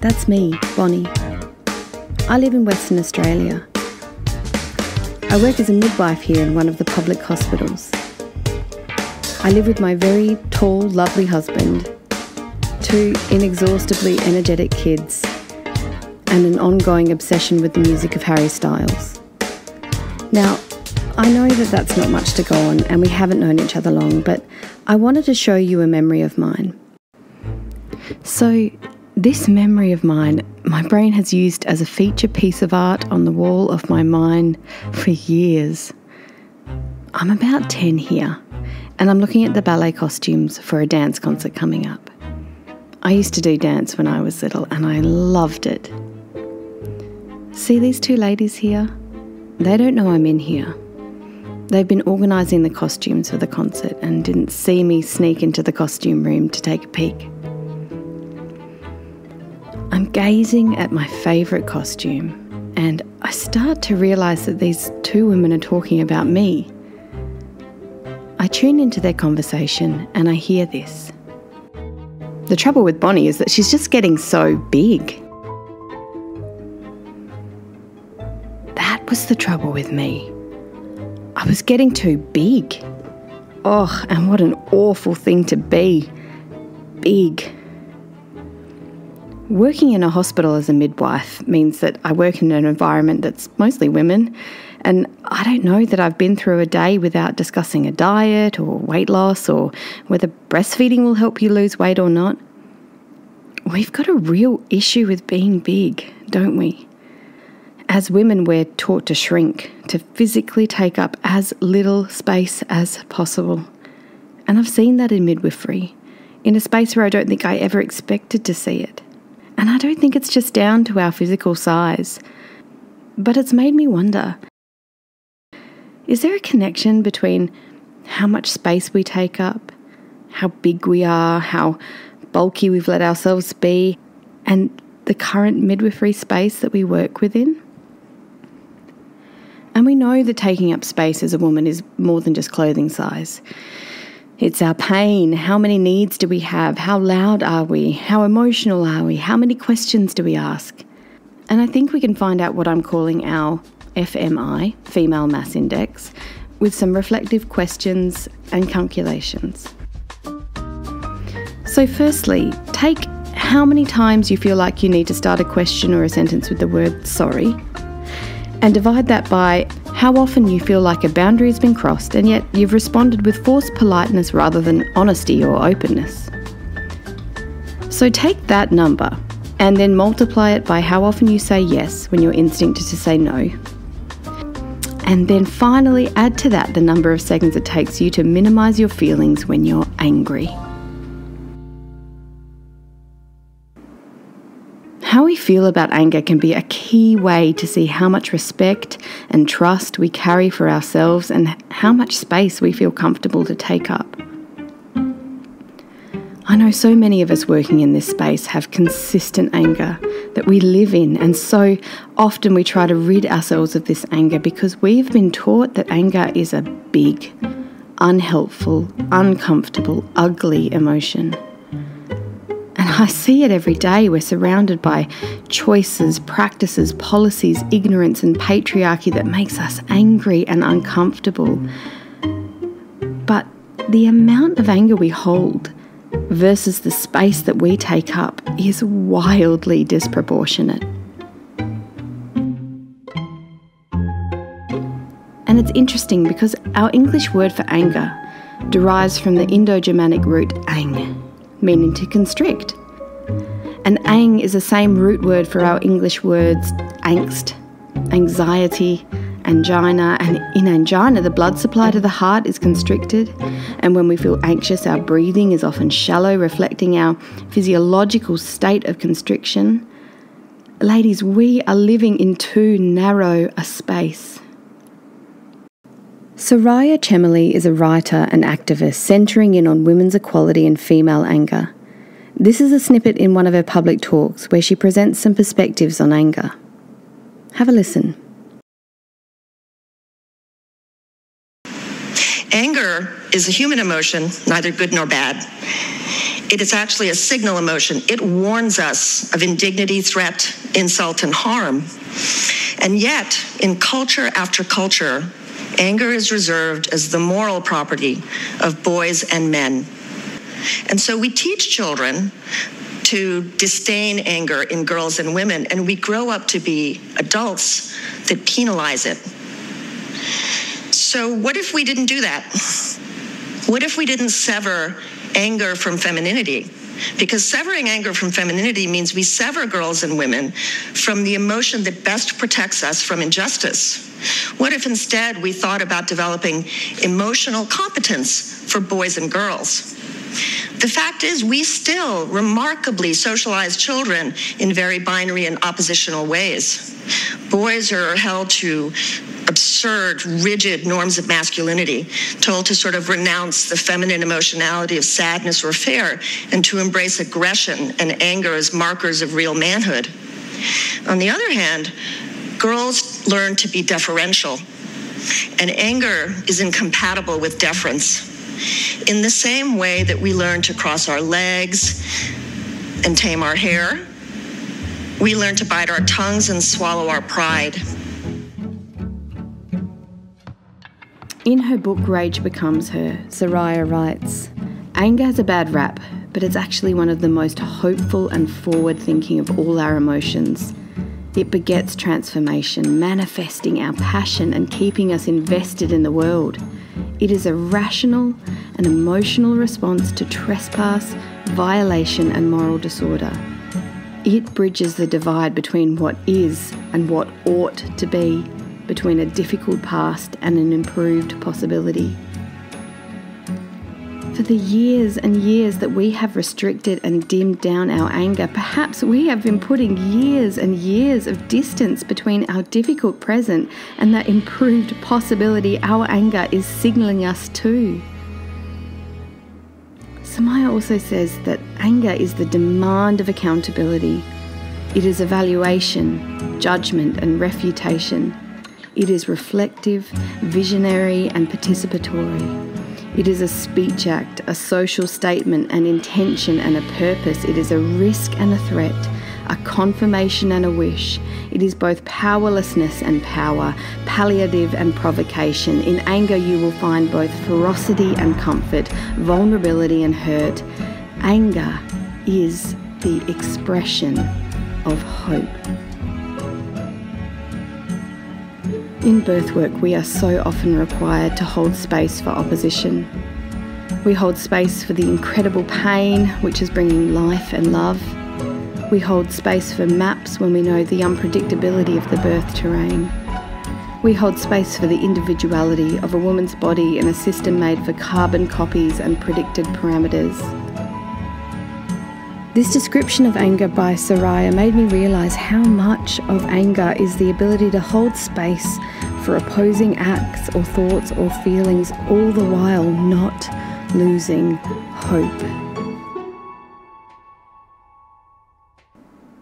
That's me, Bonnie. I live in Western Australia. I work as a midwife here in one of the public hospitals. I live with my very tall, lovely husband, 2 inexhaustibly energetic kids, and an ongoing obsession with the music of Harry Styles. Now, I know that that's not much to go on, and we haven't known each other long, but I wanted to show you a memory of mine. So, this memory of mine, my brain has used as a feature piece of art on the wall of my mind for years. I'm about 10 here, and I'm looking at the ballet costumes for a dance concert coming up. I used to do dance when I was little, and I loved it. See these 2 ladies here? They don't know I'm in here. They've been organising the costumes for the concert and didn't see me sneak into the costume room to take a peek. I'm gazing at my favourite costume, and I start to realise that these 2 women are talking about me. I tune into their conversation and I hear this. The trouble with Bonnie is that she's just getting so big. That was the trouble with me. I was getting too big. Oh, and what an awful thing to be. Big. Working in a hospital as a midwife means that I work in an environment that's mostly women, and I don't know that I've been through a day without discussing a diet or weight loss or whether breastfeeding will help you lose weight or not. We've got a real issue with being big, don't we? As women, we're taught to shrink, to physically take up as little space as possible. And I've seen that in midwifery, in a space where I don't think I ever expected to see it. And I don't think it's just down to our physical size, but it's made me wonder, is there a connection between how much space we take up, how big we are, how bulky we've let ourselves be, and the current midwifery space that we work within? And we know that taking up space as a woman is more than just clothing size. It's our pain. How many needs do we have? How loud are we? How emotional are we? How many questions do we ask? And I think we can find out what I'm calling our FMI, Female Mass Index, with some reflective questions and calculations. So firstly, take how many times you feel like you need to start a question or a sentence with the word sorry, and divide that by how often you feel like a boundary has been crossed and yet you've responded with forced politeness rather than honesty or openness. So take that number and then multiply it by how often you say yes when your instinct is to say no. And then finally add to that the number of seconds it takes you to minimise your feelings when you're angry. How we feel about anger can be a key way to see how much respect and trust we carry for ourselves and how much space we feel comfortable to take up. I know so many of us working in this space have consistent anger that we live in, and so often we try to rid ourselves of this anger because we've been taught that anger is a big, unhelpful, uncomfortable, ugly emotion. And I see it every day. We're surrounded by choices, practices, policies, ignorance and patriarchy that makes us angry and uncomfortable. But the amount of anger we hold versus the space that we take up is wildly disproportionate. And it's interesting because our English word for anger derives from the Indo-Germanic root ang, meaning to constrict. And ang is the same root word for our English words angst, anxiety, angina, and in angina the blood supply to the heart is constricted, and when we feel anxious our breathing is often shallow, reflecting our physiological state of constriction. Ladies, we are living in too narrow a space. Soraya Chemily is a writer and activist centering in on women's equality and female anger. This is a snippet in one of her public talks where she presents some perspectives on anger. Have a listen. Anger is a human emotion, neither good nor bad. It is actually a signal emotion. It warns us of indignity, threat, insult, and harm. And yet, in culture after culture, anger is reserved as the moral property of boys and men. And so we teach children to disdain anger in girls and women, and we grow up to be adults that penalize it. So what if we didn't do that? What if we didn't sever anger from femininity? Because severing anger from femininity means we sever girls and women from the emotion that best protects us from injustice. What if instead we thought about developing emotional competence for boys and girls? The fact is, we still remarkably socialize children in very binary and oppositional ways. Boys are held to absurd, rigid norms of masculinity, told to sort of renounce the feminine emotionality of sadness or fear, and to embrace aggression and anger as markers of real manhood. On the other hand, girls learn to be deferential, and anger is incompatible with deference. In the same way that we learn to cross our legs and tame our hair, we learn to bite our tongues and swallow our pride. In her book Rage Becomes Her, Soraya writes, "Anger has a bad rap, but it's actually one of the most hopeful and forward-thinking of all our emotions. It begets transformation, manifesting our passion and keeping us invested in the world. It is a rational and emotional response to trespass, violation and moral disorder. It bridges the divide between what is and what ought to be, between a difficult past and an improved possibility." For the years and years that we have restricted and dimmed down our anger, perhaps we have been putting years and years of distance between our difficult present and that improved possibility our anger is signalling us to. Samaya also says that anger is the demand of accountability. It is evaluation, judgment and refutation. It is reflective, visionary and participatory. It is a speech act, a social statement, an intention and a purpose. It is a risk and a threat, a confirmation and a wish. It is both powerlessness and power, palliative and provocation. In anger you will find both ferocity and comfort, vulnerability and hurt. Anger is the expression of hope. In birthwork, we are so often required to hold space for opposition. We hold space for the incredible pain, which is bringing life and love. We hold space for maps when we know the unpredictability of the birth terrain. We hold space for the individuality of a woman's body in a system made for carbon copies and predicted parameters. This description of anger by Soraya made me realise how much of anger is the ability to hold space for opposing acts or thoughts or feelings, all the while not losing hope.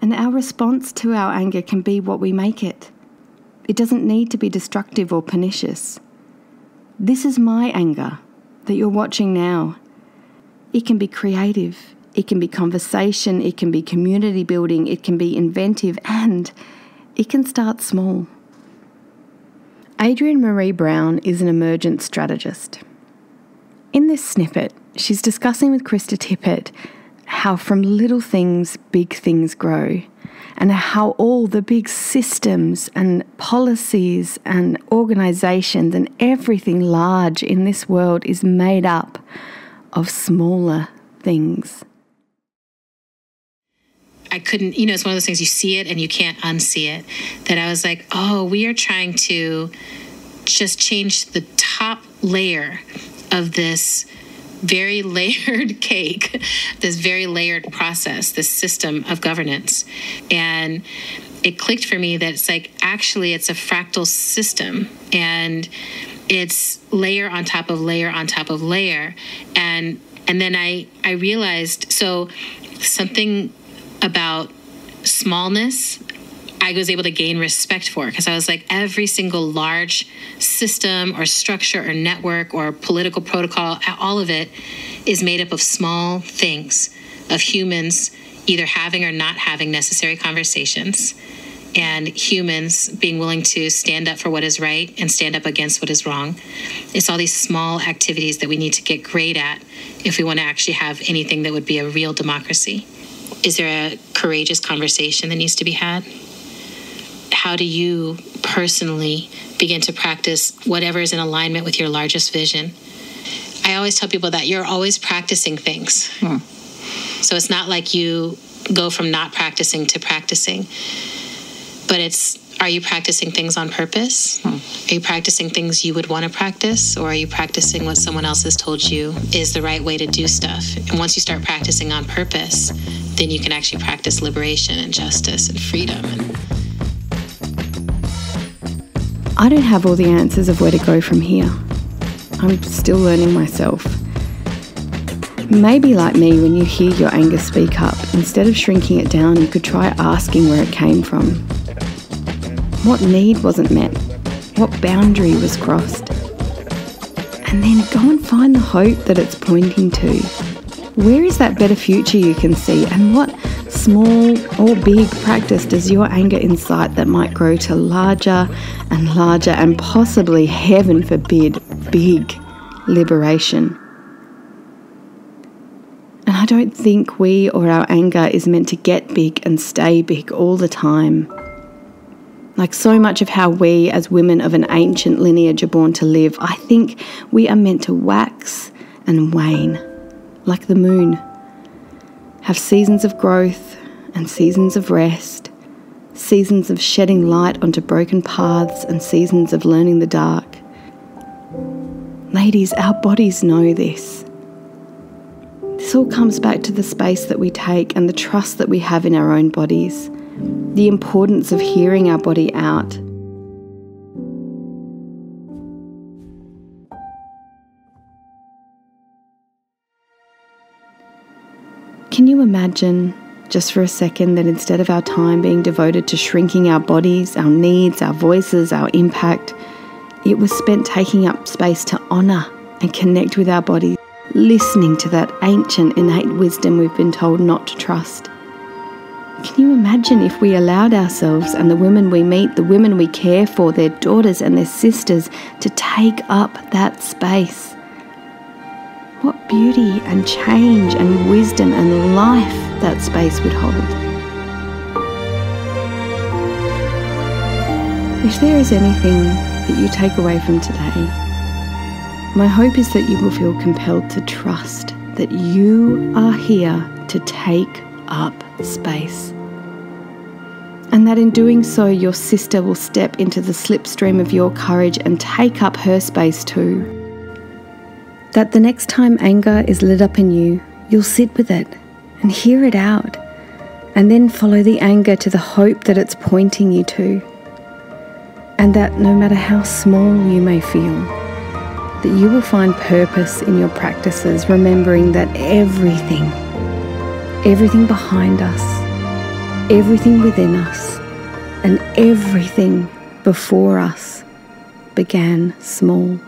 And our response to our anger can be what we make it. It doesn't need to be destructive or pernicious. This is my anger that you're watching now. It can be creative. It can be conversation, it can be community building, it can be inventive, and it can start small. Adrienne Marie Brown is an emergent strategist. In this snippet, she's discussing with Krista Tippett how from little things, big things grow, and how all the big systems and policies and organisations and everything large in this world is made up of smaller things. I couldn't, it's one of those things you see it and you can't unsee it. That I was like, oh, we are trying to just change the top layer of this very layered cake, this very layered process, this system of governance. And it clicked for me that it's like, actually, it's a fractal system. And it's layer on top of layer on top of layer. And then I realized, so something about smallness, I was able to gain respect for, because I was like, every single large system or structure or network or political protocol, all of it is made up of small things of humans either having or not having necessary conversations, and humans being willing to stand up for what is right and stand up against what is wrong. It's all these small activities that we need to get great at if we want to actually have anything that would be a real democracy. Is there a courageous conversation that needs to be had? How do you personally begin to practice whatever is in alignment with your largest vision? I always tell people that you're always practicing things. So it's not like you go from not practicing to practicing, but are you practicing things on purpose? Are you practicing things you would want to practice? Or are you practicing what someone else has told you is the right way to do stuff? And once you start practicing on purpose, then you can actually practice liberation and justice and freedom. I don't have all the answers of where to go from here. I'm still learning myself. Maybe like me, when you hear your anger speak up, instead of shrinking it down, you could try asking where it came from. What need wasn't met? What boundary was crossed? And then go and find the hope that it's pointing to. Where is that better future you can see? And what small or big practice does your anger incite that might grow to larger and possibly, heaven forbid, big liberation? And I don't think we or our anger is meant to get big and stay big all the time. Like so much of how we as women of an ancient lineage are born to live, I think we are meant to wax and wane, like the moon. Have seasons of growth and seasons of rest, seasons of shedding light onto broken paths and seasons of learning the dark. Ladies, our bodies know this. This all comes back to the space that we take and the trust that we have in our own bodies. The importance of hearing our body out. Can you imagine, just for a second, that instead of our time being devoted to shrinking our bodies, our needs, our voices, our impact, it was spent taking up space to honour and connect with our bodies, listening to that ancient innate wisdom we've been told not to trust? Can you imagine if we allowed ourselves and the women we meet, the women we care for, their daughters and their sisters, to take up that space? What beauty and change and wisdom and life that space would hold. If there is anything that you take away from today, my hope is that you will feel compelled to trust that you are here to take up space. And that in doing so, your sister will step into the slipstream of your courage and take up her space too. That the next time anger is lit up in you, you'll sit with it and hear it out, and then follow the anger to the hope that it's pointing you to. And that no matter how small you may feel, that you will find purpose in your practices, remembering that everything behind us, everything within us, and everything before us began small.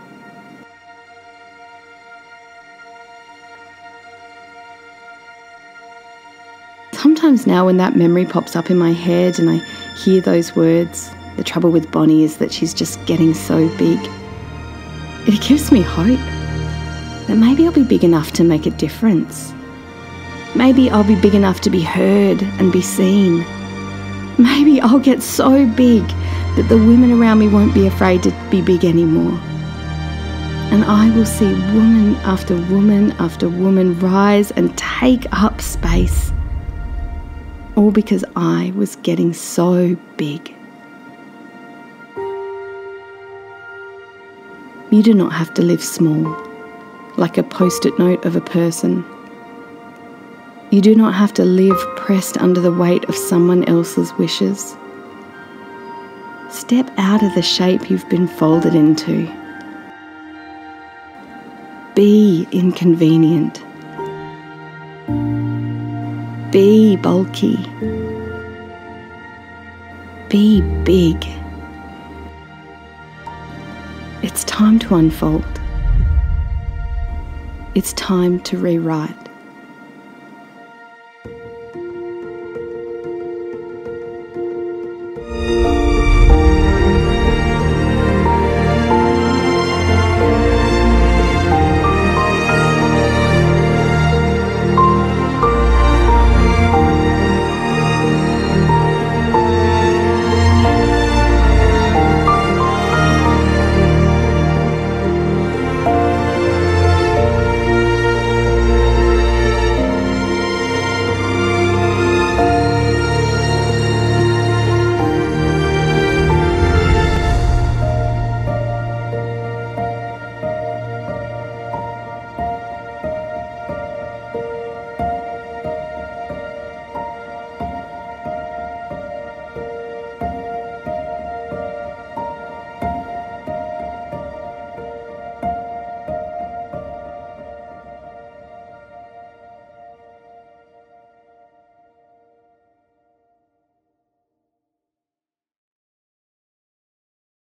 Sometimes now when that memory pops up in my head and I hear those words, the trouble with Bonnie is that she's just getting so big, it gives me hope that maybe I'll be big enough to make a difference. Maybe I'll be big enough to be heard and be seen. Maybe I'll get so big that the women around me won't be afraid to be big anymore. And I will see woman after woman after woman rise and take up space, all because I was getting so big. You do not have to live small, like a post-it note of a person. You do not have to live pressed under the weight of someone else's wishes. Step out of the shape you've been folded into. Be inconvenient. Be bulky. Be big. It's time to unfold. It's time to rewrite.